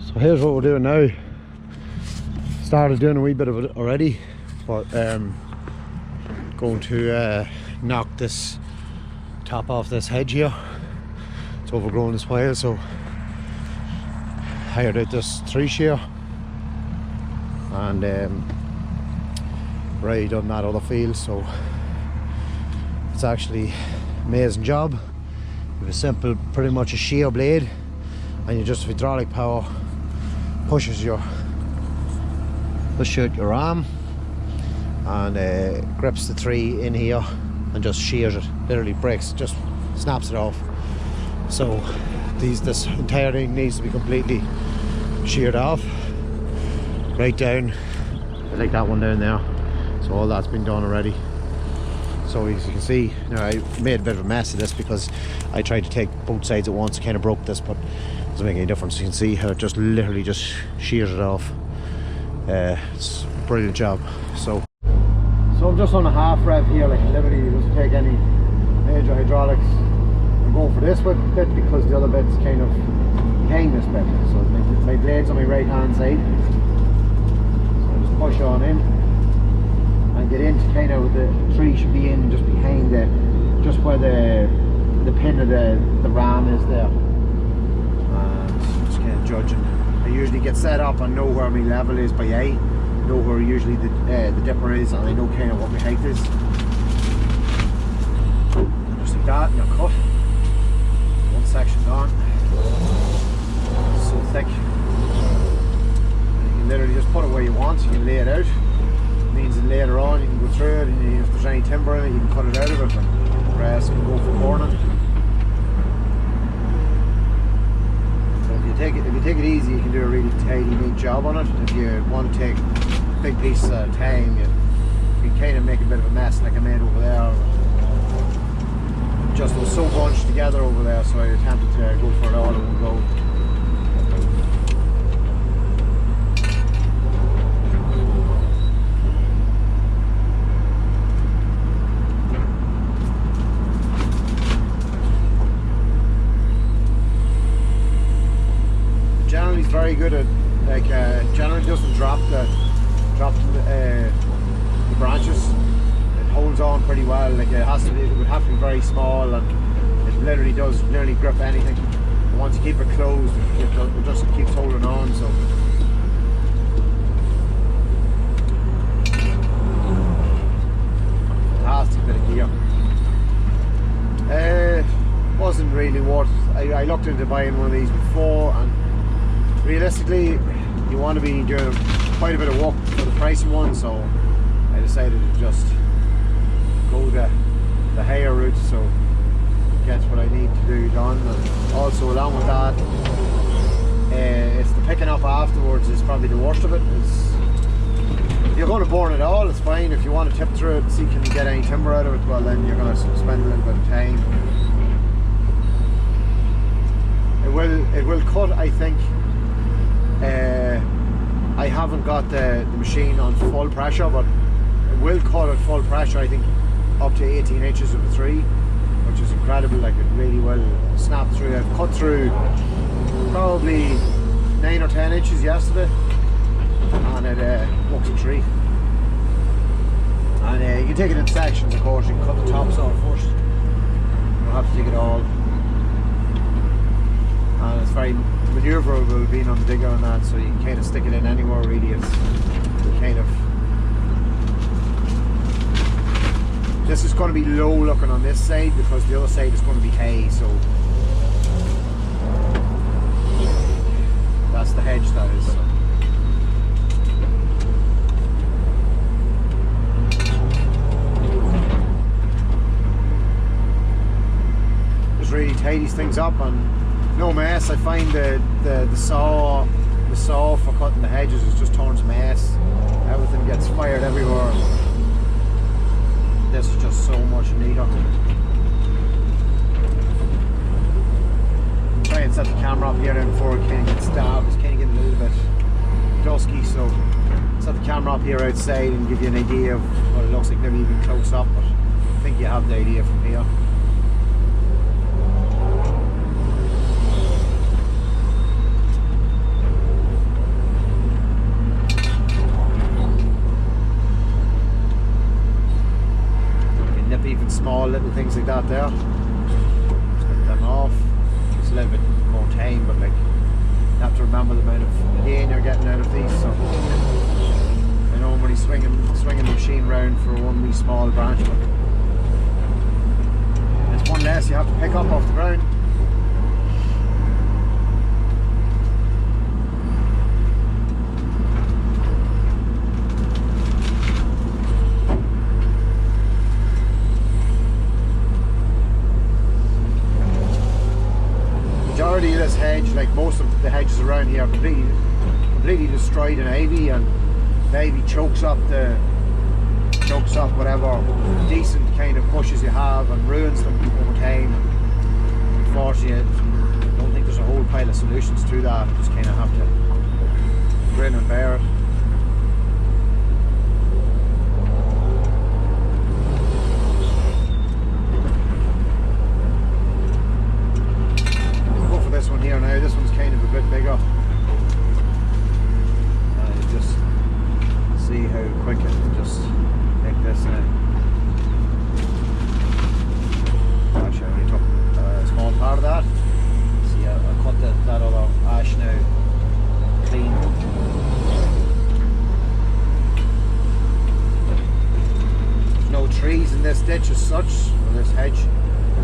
So here's what we're doing now. Started doing a wee bit of it already, but going to knock this top off this hedge here. It's overgrown as well, so hired out this 3 shear and already done that other field, so it's actually amazing job. You have a simple, pretty much a shear blade, and you just hydraulic power pushes out your arm and grips the tree in here and just shears it. Literally breaks, just snaps it off. So this entire thing needs to be completely sheared off, right down, like that one down there. So all that's been done already. So as you can see, now I made a bit of a mess of this because I tried to take both sides at once, kind of broke this, but it doesn't make any difference. You can see how it just literally just shears it off. It's a brilliant job. So I'm just on a half rev here, like literally it doesn't take any major hydraulics. I'm going for this bit because the other bit's kind of behind this bit. So my blade's on my right hand side. So I just push on in and get into kind of the tree should be in just behind just where the pin of the ram is there. And just kind of judging. I usually get set up and know where my level is by eye, know where usually the dipper is, and I know kind of what my height is. And just like that, and you're cut. One section gone. So thick. And you can literally just put it where you want, you can lay it out. It means that later on you can go through it, and if there's any timber in it, you can cut it out of it, and the rest can go for cornering. If you take it easy, you can do a really tidy, neat job on it. If you want to take big pieces at a time, you can kind of make a bit of a mess like I made over there. Just was so bunched together over there, so I attempted to go for it all in one go. He's very good at, like, generally doesn't drop the branches. It holds on pretty well. Like it would have to be very small, and it literally does nearly grip anything. And once you keep it closed, it just keeps holding on. So fantastic bit of gear. Wasn't really worth. I looked into buying one of these before, and realistically, you want to be doing quite a bit of work for the pricey one, so I decided to just go the higher route, so get what I need to do done. And also along with that, it's the picking up afterwards is probably the worst of it. If you're going to burn it all, it's fine. If you want to tip through it and see can you get any timber out of it, well then you're going to spend a little bit of time. It will cut, I think. I haven't got the machine on full pressure, but it will cut at full pressure, I think up to 18 inches of a 3, which is incredible. Like it really will snap through. I've cut through probably 9 or 10 inches yesterday, and it looks a treat. And you can take it in sections, of course. You can cut the tops off first, you don't have to take it all. And it's very maneuverable being on the digger and that, so you can kind of stick it in anywhere really. It's kind of, this is going to be low looking on this side because the other side is going to be hay, so that's the hedge, that is. Just really tidies things up, and no mess. I find the saw for cutting the hedges is just turns mess. Everything gets fired everywhere. This is just so much neater. Try and set the camera up here then before it kind of gets stabbed. It's kind of getting a little bit dusky, so set the camera up here outside and give you an idea of what it looks like, maybe even close up, but I think you have the idea from here. small little things like that there. Just get them off. It's a little bit more tame, but like you have to remember the amount of gain you're getting out of these. So I know when he's swinging the machine round for one wee small branch, but it's one less you have to pick up off the ground. Majority of this hedge, like most of the hedges around here, are completely destroyed in ivy, and the ivy chokes up whatever decent kind of bushes you have and ruins them over time. And unfortunately, I don't think there's a whole pile of solutions to that. You just kind of have to grin and bear it. This one here now, this one's kind of a bit bigger. Just see how quick it can just take this now. Actually, I only took a small part of that. See, I cut that other ash now clean. There's no trees in this ditch as such, or this hedge,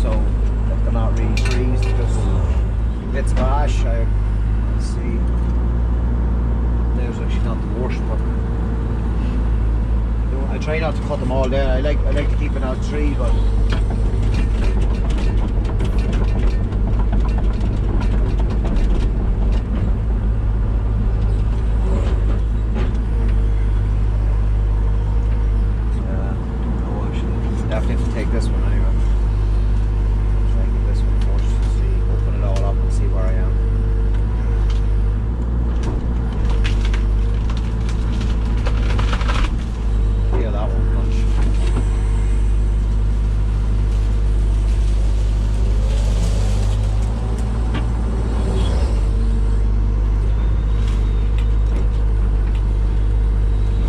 so they're not really trees, just bits of ash. Let's see, there's actually not the worst, but I try not to cut them all down. I like to keep an out tree, but no, actually definitely have to take this one anyway. See where I am. Feel that one punch.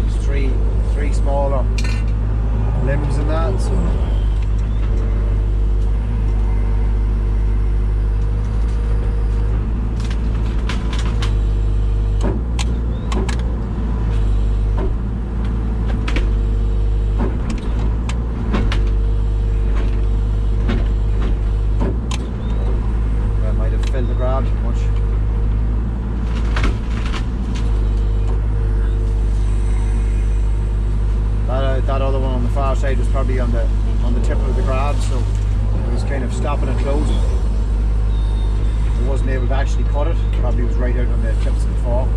There's three smaller limbs in that, so that other one on the far side was probably on the tip of the grab, so it was kind of stopping and closing. I wasn't able to actually cut it. Probably was right out on the tips of the fork.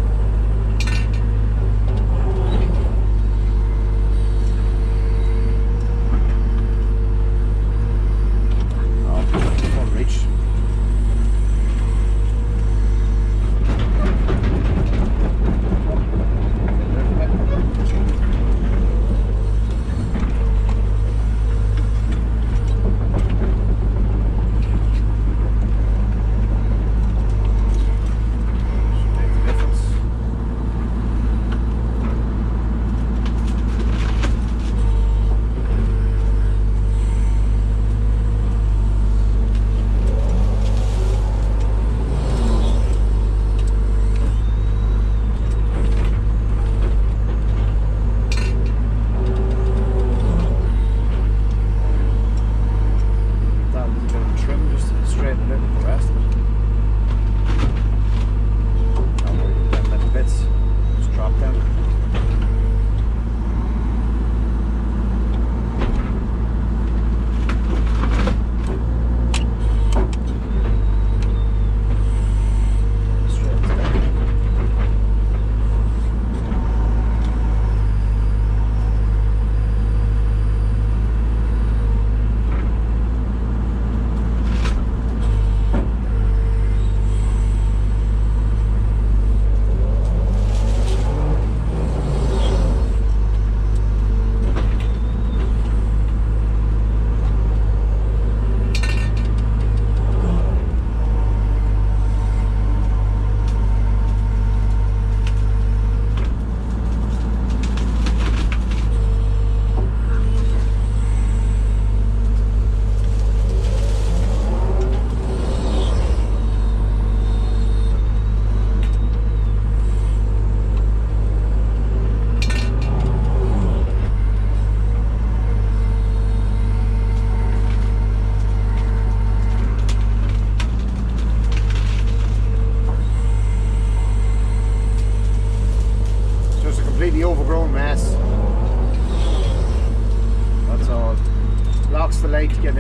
Oh, full reach.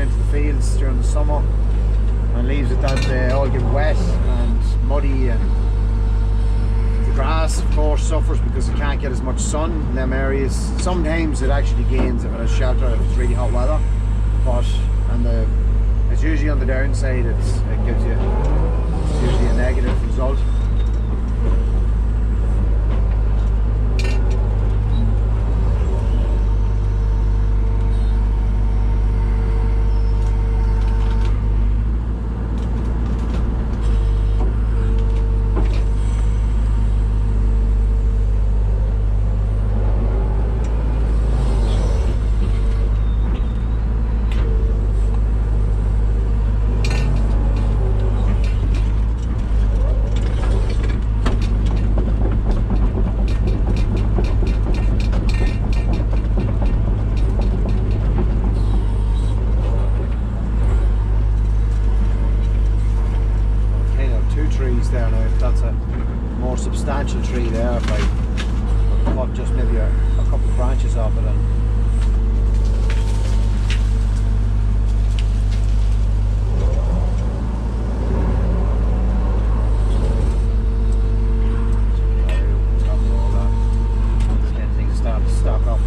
into the fields during the summer, and leaves it that they all get wet and muddy, and the grass of course suffers because it can't get as much sun in them areas. Sometimes it actually gains if it has shelter, if it's really hot weather, but it's usually on the downside. It gives you, it's usually a negative result. There now, if that's a more substantial tree there, if I cut just maybe a couple of branches off it and all that, anything to start to stock up.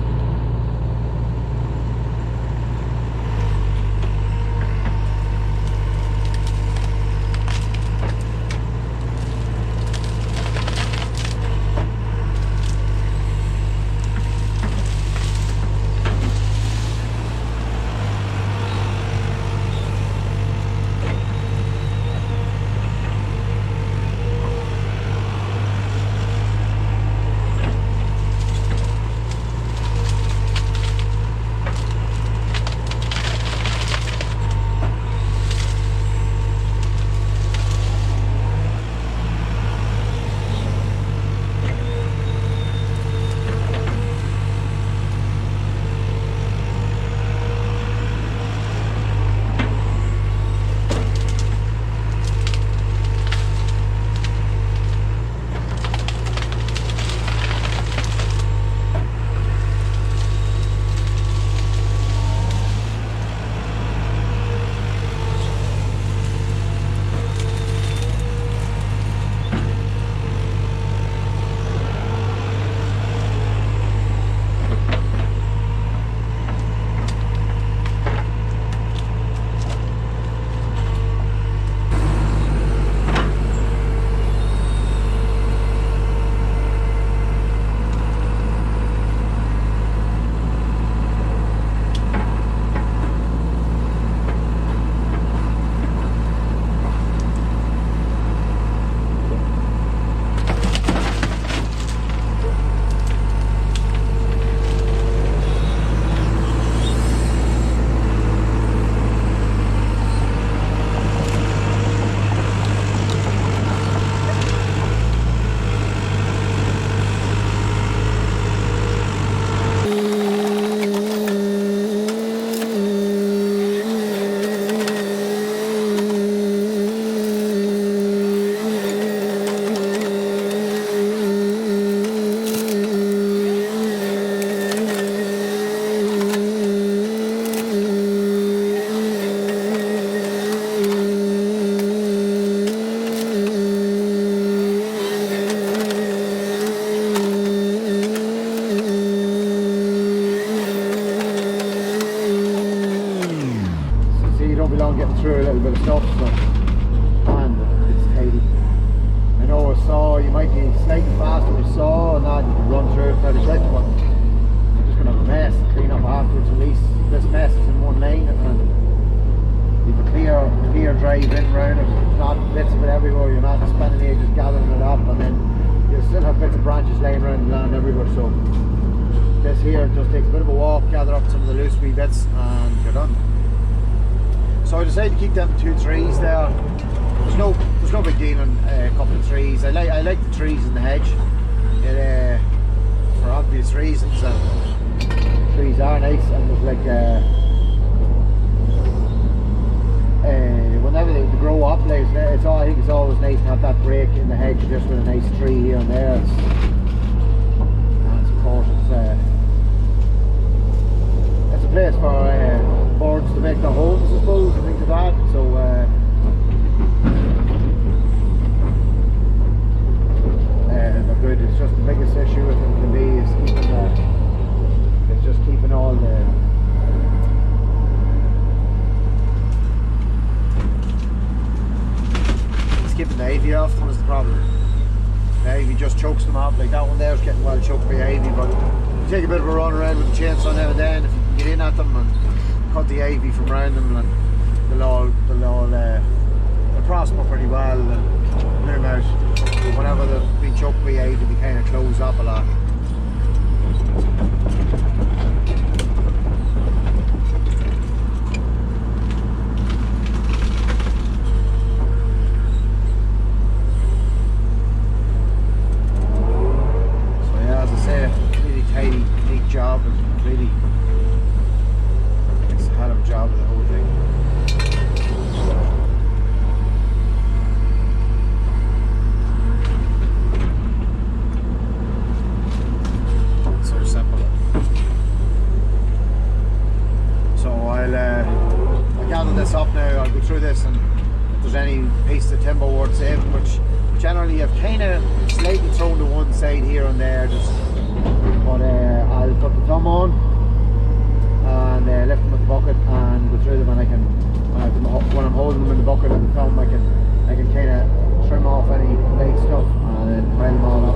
Through a little bit of stuff, so, and it's tidy. I know a saw, you might be slightly faster with a saw and that, you can run through it fairly quick, but you're just going to have a mess to clean up afterwards. At least this mess is in one lane and you've a clear drive in round it. It's not bits of it everywhere, you're not spending ages gathering it up, and then you'll still have bits of branches laying around the land everywhere. So this here just takes a bit of a walk, gather up some of the loose wee bits and you're done. So I decided to keep them 2 trees there. There's no big deal on a couple of trees. I like the trees in the hedge. For obvious reasons, and the trees are nice, and there's like whenever they grow up, I think it's always nice to have that break in the hedge just with a nice tree here and there. It's of course it's a place for birds to make the holes, I suppose, and things like that. So they're good. It's just the biggest issue with them can be is keeping all the keeping the AV off them is the problem. The AV just chokes them off. Like that one there is getting well choked by AV, but you take a bit of a run around with the chainsaw now and then if you can get in at them and cut the AV from around them, and they'll prosper pretty well and bloom out. But whenever they've been choked by AV, they kind of close up a lot. Job and really it's a hell of a job of the whole thing. It's so simple. So I'll gather this up now. I'll go through this, and if there's any piece of timber worth saving, which generally I've kind of slightly thrown to one side here and there, just. But I'll put the thumb on and lift them with the bucket and go through them, and I can when I'm holding them in the bucket and the thumb, I can kind of trim off any light stuff and then pile them all up.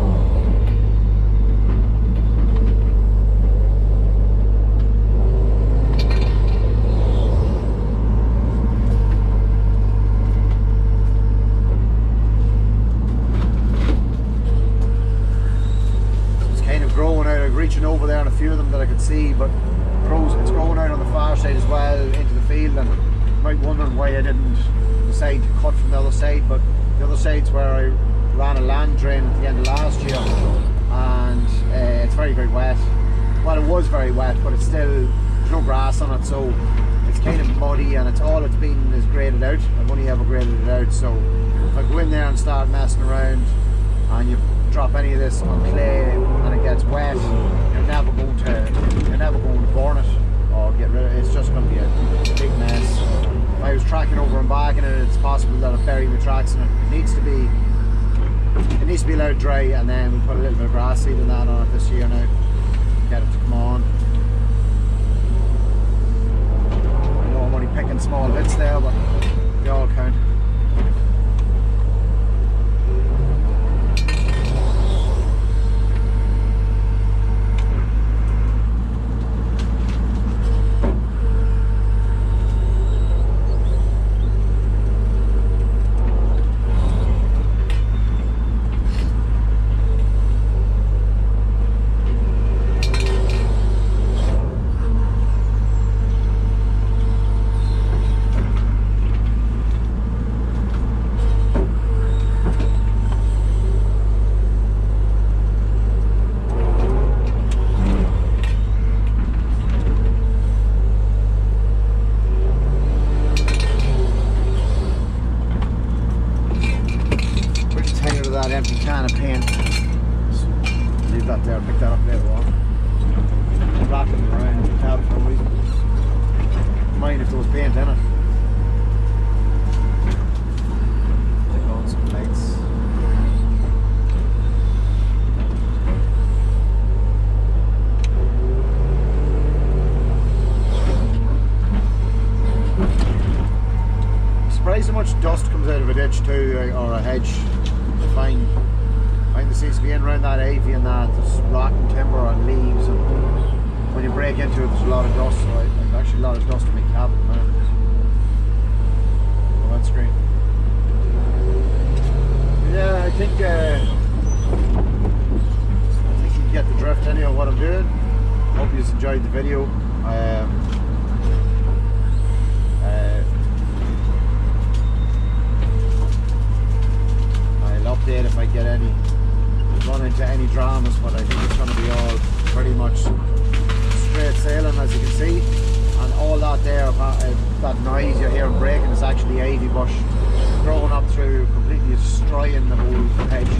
Reaching over there on a few of them that I could see, but it's growing out on the far side as well into the field, and you might wonder why I didn't decide to cut from the other side, but the other side's where I ran a land drain at the end of last year, and it's very, very wet. Well, it was very wet, but it's still, there's no grass on it, so it's kind of muddy, and all it's been is graded out. I've only ever graded it out, so if I go in there and start messing around and you drop any of this on clay and it gets wet, you're never going to burn it or get rid of it. It's just going to be a big mess. If I was tracking over and back in it, it's possible that I'll bury my tracks in it. It needs to be allowed dry, and then we put a little bit of grass seed and that on it this year now. Get it to come on. I know I'm only picking small bits there, but they all count. Empty can of paint. Just leave that there, pick that up later on. Rattling around the tab for no reason. Mind if there was paint in it. Take on some lights. I'm surprised how much dust comes out of a ditch too, or a hedge. Find there seems to be in around that ivy and that there's rotten timber and leaves, and when you break into it there's a lot of dust, so I've actually a lot of dust in my cab now. The windscreen. Yeah, I think you can get the drift anyway of what I'm doing. Hope you enjoyed the video. Update if I get run into any dramas, but I think it's going to be all pretty much straight sailing, as you can see. And all that there, that noise you're hearing breaking, is actually ivy bush growing up through, completely destroying the whole hedge.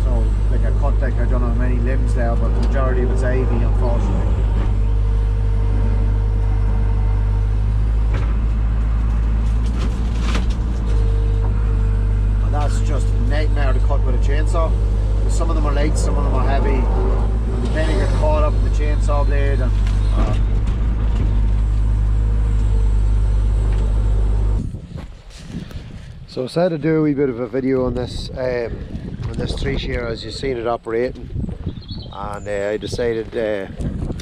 So like I cut, like I don't know how many limbs there, but the majority of it's ivy, unfortunately. some of them are light, some of them are heavy. Then you get caught up in the chainsaw blade and so I decided to do a wee bit of a video on this tree shear as you've seen it operating, and I decided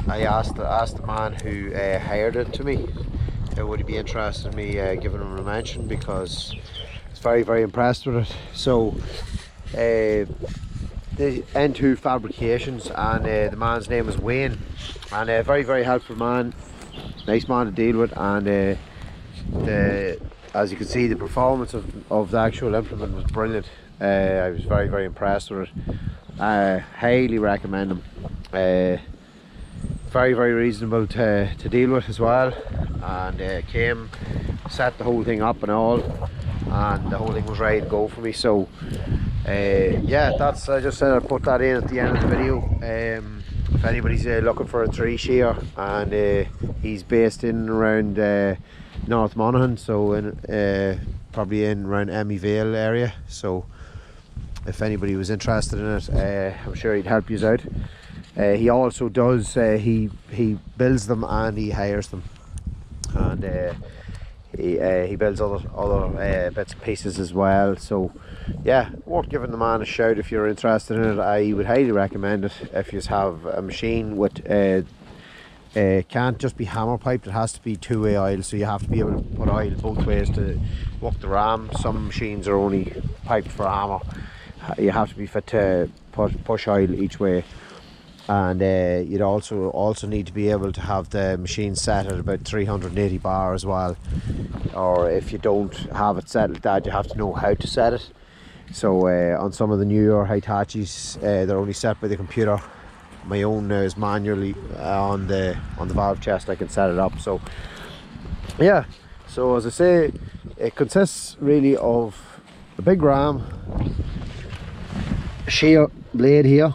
I asked the man who hired it to me, would he be interested in me giving him a mention, because he's very impressed with it. So the N2 Fabrications, and the man's name is Wayne, and a very helpful man, nice man to deal with, and as you can see, the performance of the actual implement was brilliant. I was very impressed with it. I highly recommend them. Very reasonable to deal with as well, and came, set the whole thing up and all, and the whole thing was ready to go for me. So yeah, that's, I just said I'd put that in at the end of the video. If anybody's looking for a tree shear, and he's based in and around North Monaghan, so in probably in around Emmy Vale area, so if anybody was interested in it, I'm sure he'd help you out. He also does, he builds them and he hires them, and he builds other bits and pieces as well. So yeah, worth giving the man a shout if you're interested in it. I would highly recommend it if you have a machine with can't just be hammer piped, it has to be two-way oil, so you have to be able to put oil both ways to work the ram. Some machines are only piped for hammer, you have to be fit to push oil each way, and you'd also need to be able to have the machine set at about 380 bar as well, or if you don't have it set like that, you have to know how to set it. So on some of the newer Hitachis, they're only set by the computer. My own is manually on the valve chest. I can set it up. So yeah, so as I say, it consists really of a big ram, a shear blade here,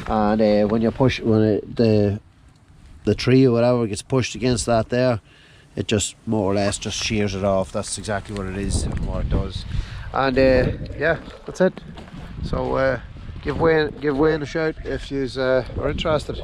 and when the tree or whatever gets pushed against that there, it just more or less just shears it off. That's exactly what it is and what it does. And yeah, that's it. So give Wayne a shout if you are interested.